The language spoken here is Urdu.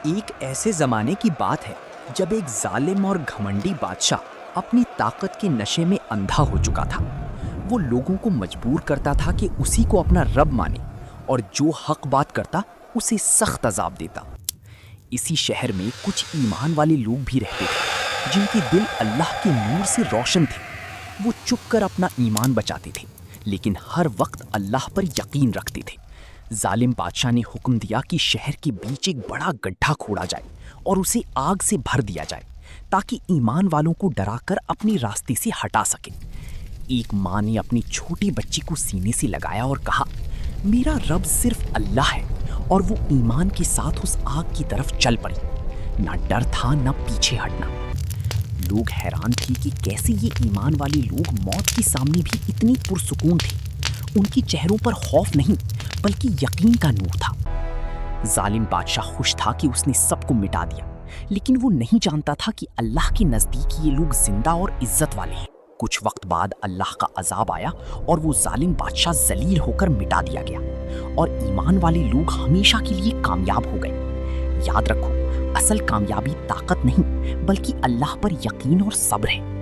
ایک ایسے زمانے کی بات ہے جب ایک ظالم اور گھمنڈی بادشاہ اپنی طاقت کے نشے میں اندھا ہو چکا تھا۔ وہ لوگوں کو مجبور کرتا تھا کہ اسی کو اپنا رب مانے اور جو حق بات کرتا اسے سخت عذاب دیتا۔ اسی شہر میں کچھ ایمان والے لوگ بھی رہتے تھے جن کے دل اللہ کے نور سے روشن تھے۔ وہ چپ کر اپنا ایمان بچاتے تھے لیکن ہر وقت اللہ پر یقین رکھتے تھے۔ ظالم بادشاہ نے حکم دیا کہ شہر کے بیچ ایک بڑا گڈھا کھودا جائے اور اسے آگ سے بھر دیا جائے تاکہ ایمان والوں کو ڈرا کر اپنے راستے سے ہٹا سکے۔ ایک ماں نے اپنی چھوٹی بچی کو سینے سے لگایا اور کہا، میرا رب صرف اللہ ہے، اور وہ ایمان کے ساتھ اس آگ کی طرف چل پڑی۔ نہ ڈر تھا نہ پیچھے ہٹنا۔ لوگ حیران تھے کہ کیسے یہ ایمان والے لوگ موت کے سامنے بھی اتنی پرسکون تھے۔ ان کے چہروں پر خوف نہیں بلکہ یقین کا نور تھا۔ ظالم بادشاہ خوش تھا کہ اس نے سب کو مٹا دیا، لیکن وہ نہیں جانتا تھا کہ اللہ کے نزدیک یہ لوگ زندہ اور عزت والے ہیں۔ کچھ وقت بعد اللہ کا عذاب آیا اور وہ ظالم بادشاہ ذلیل ہو کر مٹا دیا گیا، اور ایمان والے لوگ ہمیشہ کے لیے کامیاب ہو گئے۔ یاد رکھو، اصل کامیابی طاقت نہیں بلکہ اللہ پر یقین اور صبر ہے۔